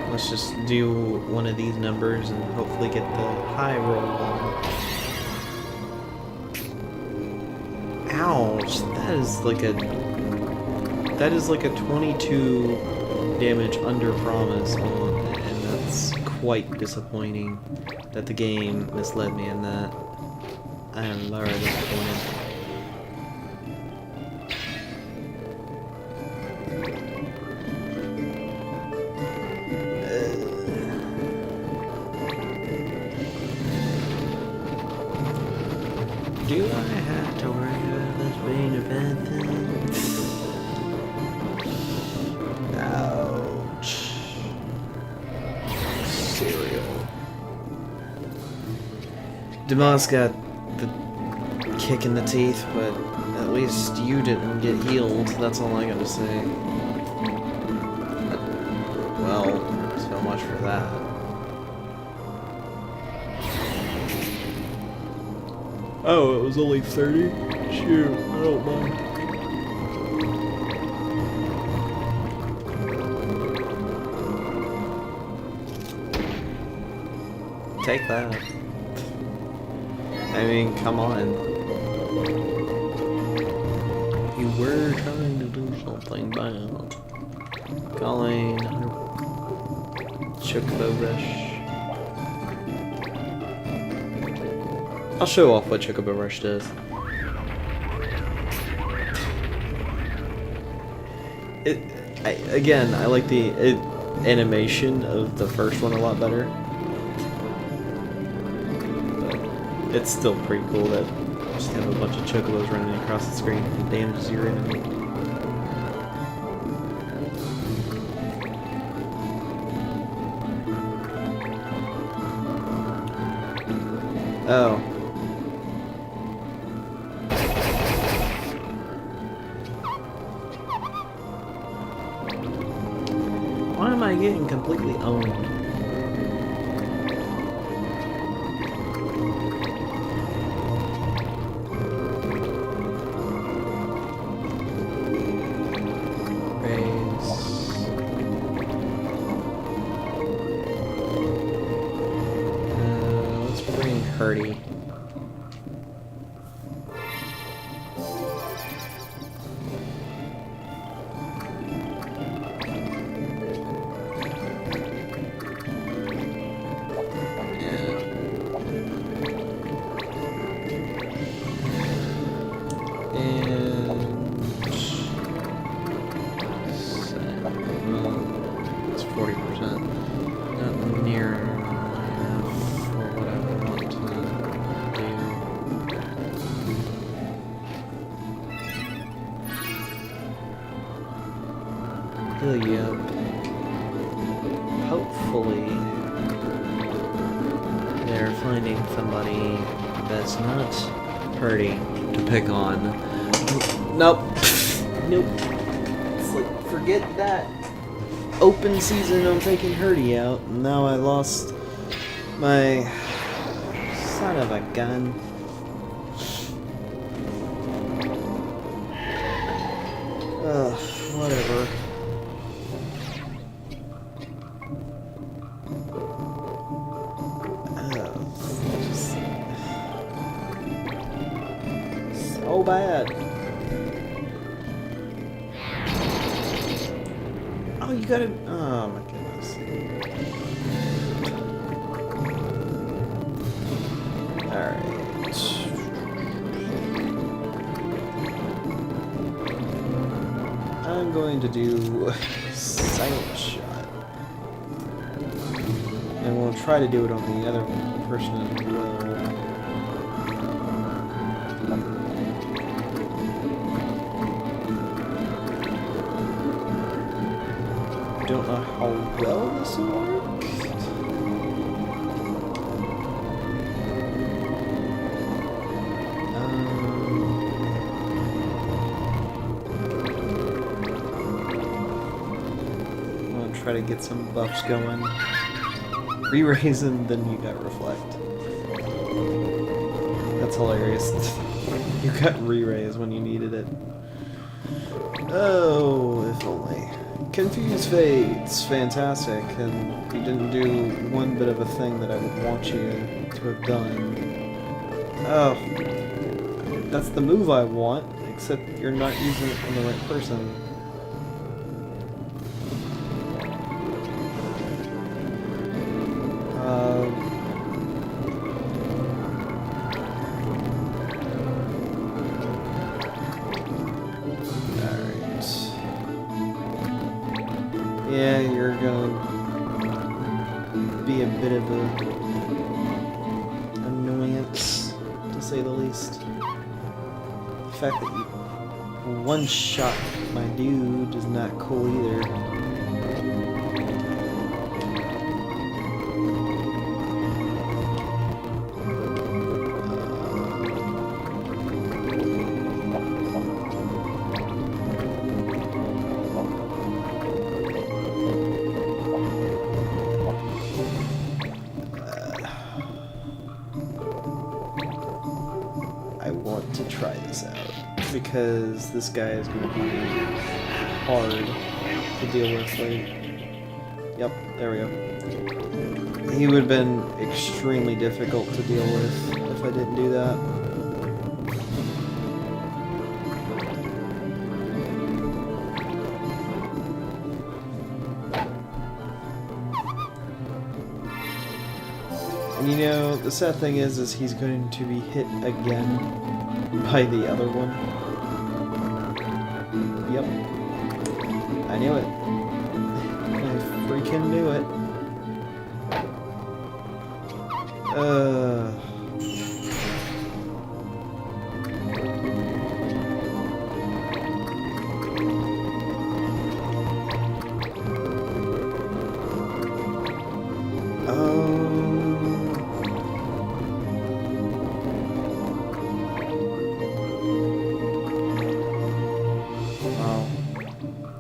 Let's just do one of these numbers and hopefully get the high roll on. Ouch! That is like a 22 damage under promise on, and that's quite disappointing that the game misled me in that. I am very disappointed. Do I have to worry about this being a bad thing? Ouch. Cereal. Demas got the kick in the teeth, but at least you didn't get healed. That's all I gotta say. Well, so much for that. Oh, it was only 30? Shoot, I don't mind. Take that. I mean, come on. You were trying to do something bad. Calling Chocobo Rush. I'll show off what Chocobo Rush does. Again, I like the animation of the first one a lot better. But it's still pretty cool that you just have a bunch of Chocobos running across the screen and damages your enemy. Oh. Why am I getting completely owned? Let's bring Hurdy. It's 40%. Not near enough for what I want to do. Heal you up. Hopefully, they're finding somebody that's not Hurdy to pick on. Nope. Nope. It's like, forget that. Open season, I'm taking Hurdy out. And now I lost my son of a gun. Ugh, whatever. So bad. Oh, you gotta. Oh my goodness. Alright. I'm going to do Silent Shot. And we'll try to do it on the other person as well. Don't know how well this will work. try to get some buffs going. Re-raise and then you got reflect. That's hilarious. You got re-raise when you needed it. Oh, if only. Confused Fates, fantastic, and you didn't do one bit of a thing that I would want you to have done. Oh, that's the move I want, except you're not using it on the right person. Yeah, you're gonna be a bit of a annoyance, to say the least. The fact that you one-shot my dude is not cool either. I want to try this out because this guy is going to be hard to deal with. Like, yep, there we go. He would have been extremely difficult to deal with if I didn't do that. And you know, the sad thing is he's going to be hit again by the other one. Yep. I knew it. I freaking knew it.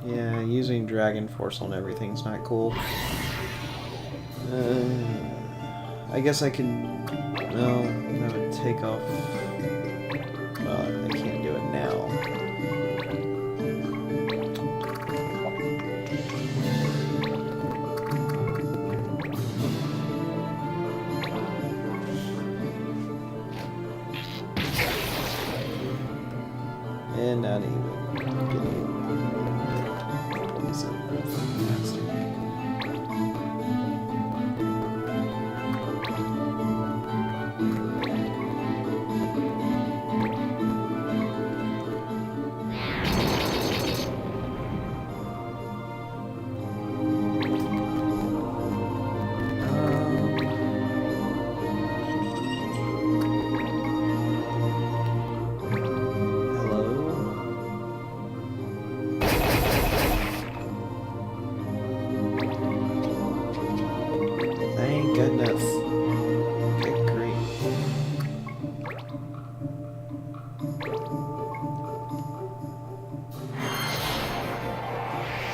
Yeah, using Dragon Force on everything's not cool. I guess I could... No, that would take off... I can't do it now. And not even. Thank goodness. Okay, great.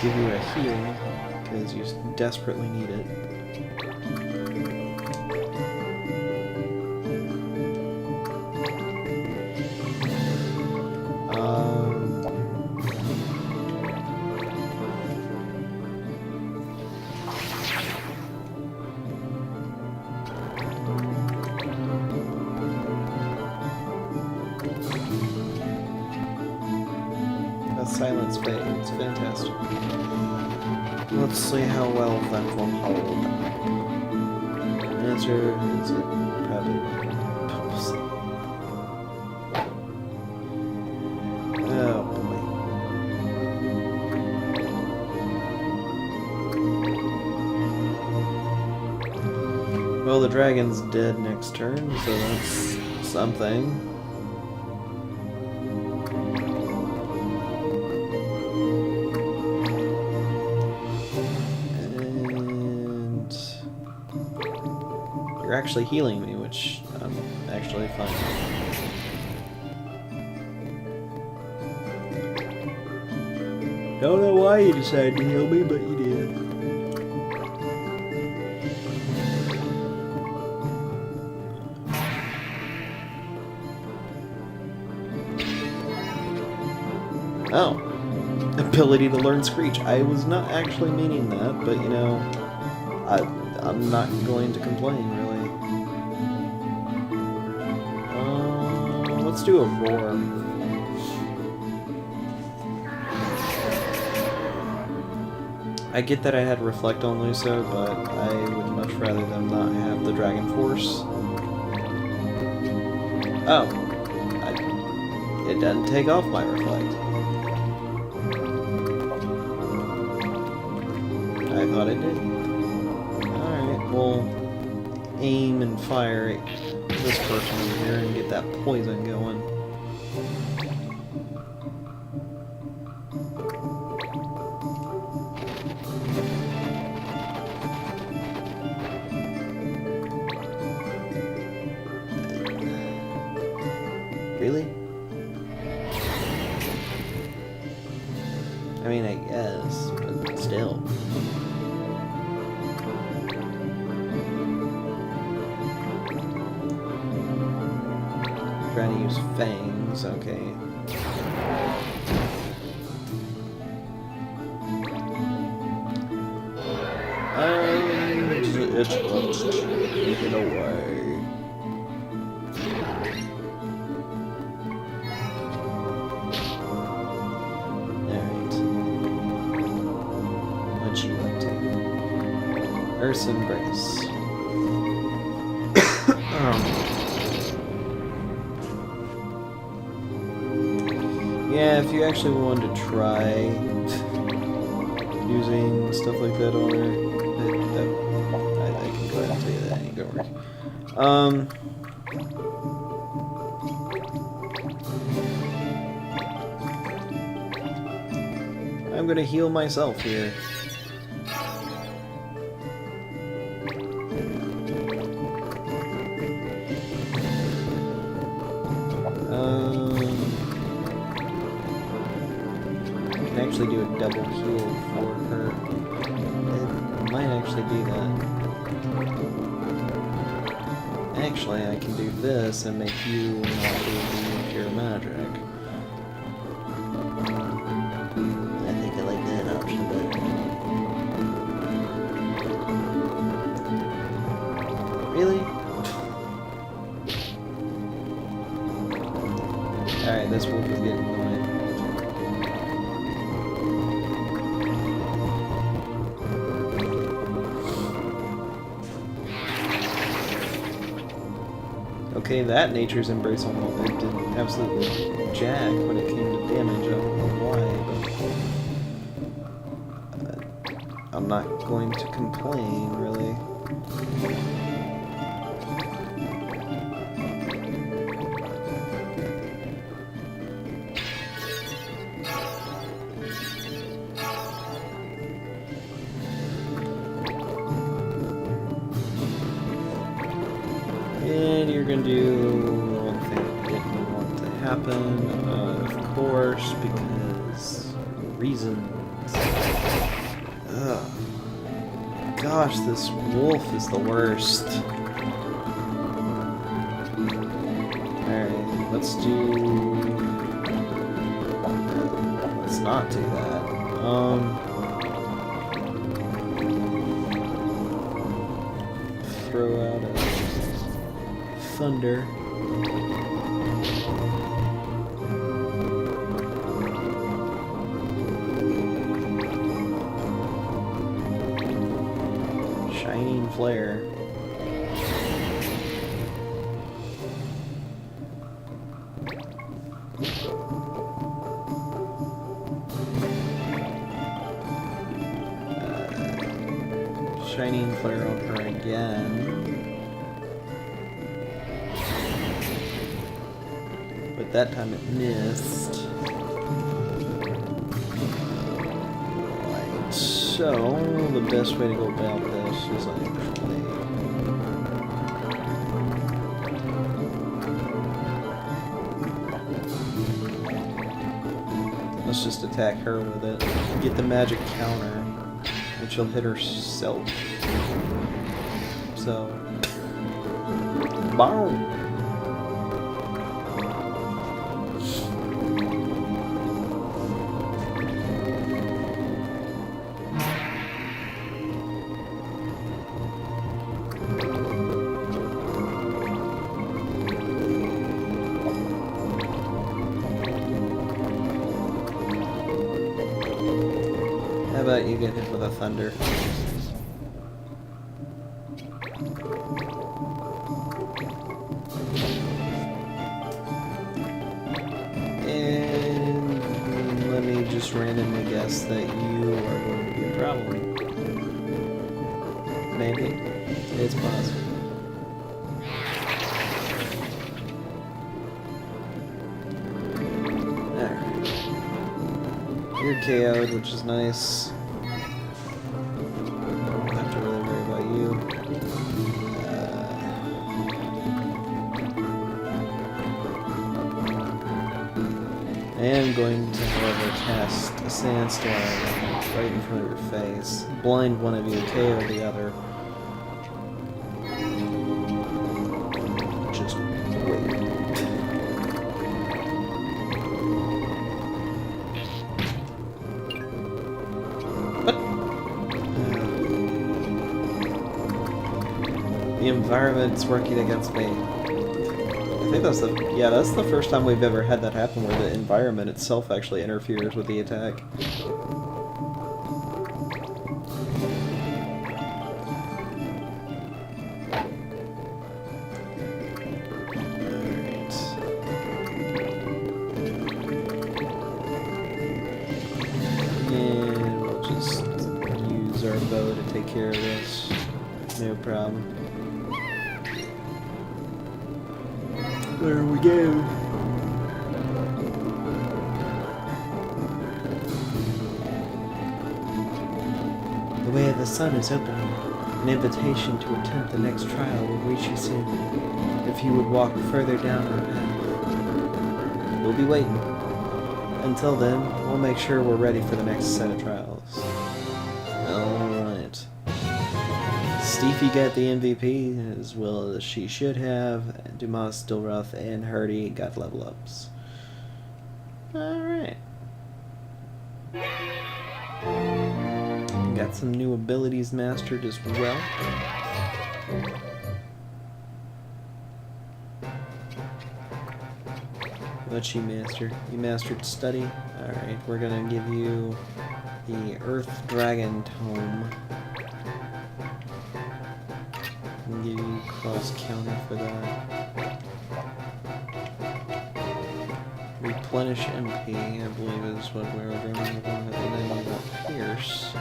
Give you a heal, because you desperately need it. Silence fades. Fantastic. Let's see how well that will hold. Answer is it probably. Oh boy. Well, the dragon's dead next turn, so that's something. You're actually healing me, which I'm actually fine with. Don't know why you decided to heal me, but you did. Oh. Ability to learn Screech. I was not actually meaning that, but you know, I'm not going to complain, really. Let's do a roar. I get that I had Reflect on Luso, but I would much rather them not have the Dragon Force. Oh. It doesn't take off my Reflect. I thought it did. Alright, we'll aim and fire at this person over here and get that poison going. Really? I mean, I guess, but still. Trying to use fangs, okay. It's close. Take it away. What you up to? Earth's Embrace. Yeah, if you actually wanted to try using stuff like that on her, I can go ahead and tell you that ain't gonna work. I'm gonna heal myself here. Actually do a double heal for her. It might actually be that. Actually, I can do this and make you not do pure magic. I think I like that option better. Really? Alright, this wolf is getting annoying. Okay, that Nature's Embrace on Wolf, it did absolutely jack when it came to damage. I don't know why, but I'm not going to complain, really. And you're gonna do one thing I didn't want to happen, of course, because reasons. Ugh. Gosh, this wolf is the worst. Alright, let's not do that. Throw out a thunder. Shining flare. Shining flare on her again. But that time it missed. Right, so the best way to go about this is actually let's just attack her with it. Get the magic counter, and she'll hit herself. So, boom. How about you get hit with a thunder? And let me just randomly guess that you are going to be a problem. Maybe. It's possible. You're KO'd, which is nice. Don't have to really worry about you. I am going to, however, cast a sandstorm right in front of your face. Blind one of you, KO the other. Just wait. The environment's working against me. I think that's the first time we've ever had that happen where the environment itself actually interferes with the attack. Alright. And we'll just use our bow to take care of this. No problem. There we go. The way of the sun is open. An invitation to attempt the next trial will reach you soon. If you would walk further down our path. We'll be waiting. Until then, we'll make sure we're ready for the next set of trials. Alright. Steefy got the MVP, as well as she should have. Dumas, Dilroth, and Hardy got level ups. Alright. Got some new abilities mastered as well. What you mastered? You mastered study? Alright, we're gonna give you the Earth Dragon Tome. And give you cross counter for that. Replenish MP, I believe is what we're going to want, and then we got Pierce.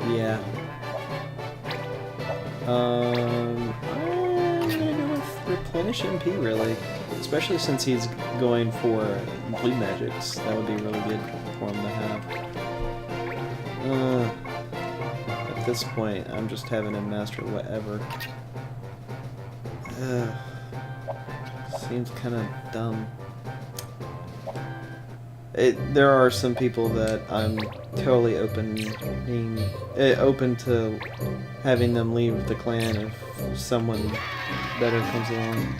Yeah. I'm gonna go with Replenish MP, really. Especially since he's going for blue magics. That would be really good for him to have. At this point, I'm just having him master whatever. Seems kind of dumb. There are some people that I'm totally open to having them leave the clan if someone better comes along.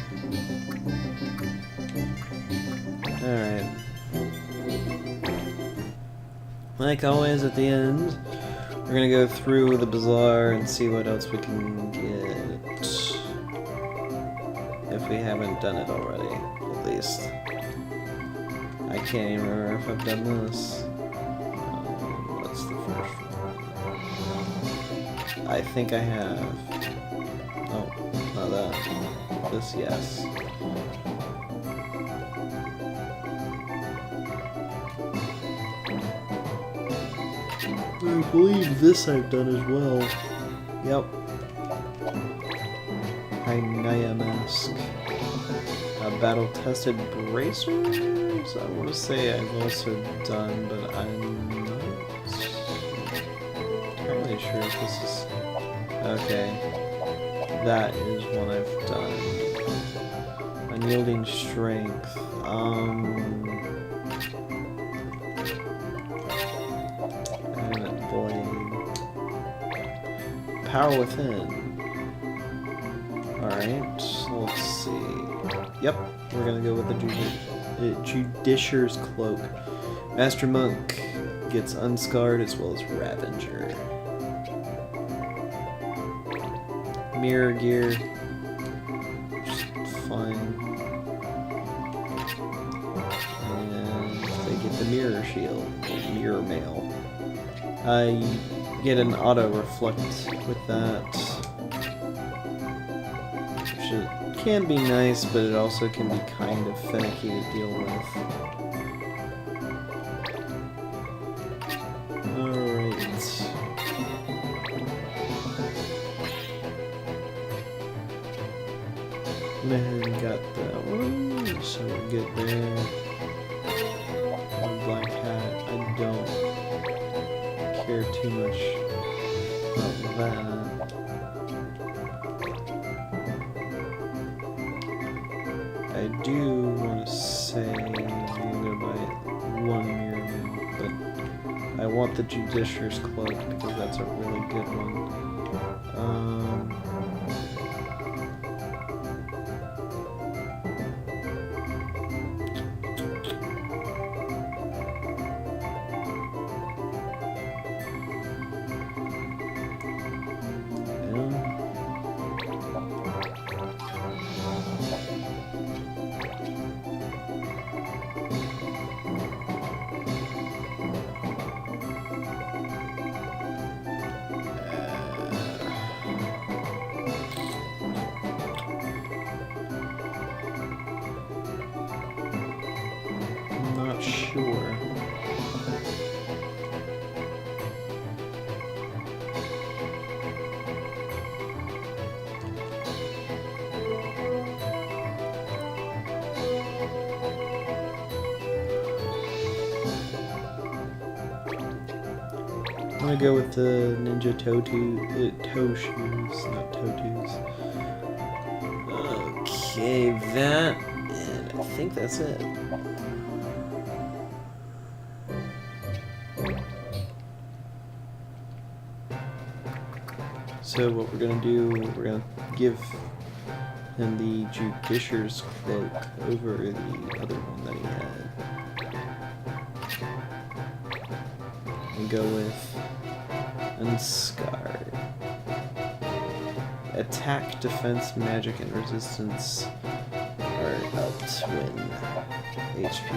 Alright. Like always at the end, we're gonna go through the bazaar and see what else we can get. If we haven't done it already, at least. I can't even remember if I've done this. What's the first one? I think I have. Oh, not that. This, yes. I believe this I've done as well. Yep. Hynaya Mask. Battle-tested bracers? I want to say I've also done, but I'm not entirely sure if this is... Okay. That is one I've done. Unyielding Strength. Power Within. Alright, let's see. Yep, we're gonna go with the Judiciar's Cloak. Master Monk gets Unscarred as well as Ravager. Mirror Gear, just fine. And they get the Mirror Shield, or Mirror Mail. I get an Auto Reflect with that, which can be nice, but it also can be kind of finicky to deal with. And got that one, so we're good there. And Black Hat, I don't care too much about that. I do want to say I'm gonna buy one Mirror Mail, but I want the Judicious Cloak because that's a really good one. Sure. I'm gonna go with the Ninja toe shoes, not toe-toos. Okay, that, and I think that's it. So what we're gonna do, we're gonna give him the Judicious Cloak over the other one that he had. And go with Unscarred. Attack, defense, magic, and resistance are upped when HP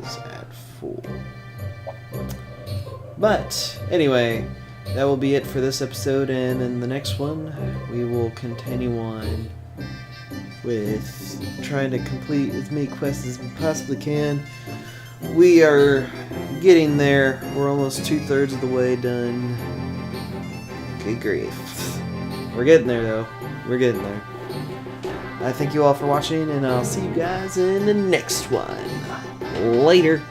is at full. But anyway, that will be it for this episode, and in the next one, we will continue on with trying to complete as many quests as we possibly can. We are getting there. We're almost 2/3 of the way done. Good grief. We're getting there, though. We're getting there. I thank you all for watching, and I'll see you guys in the next one. Later.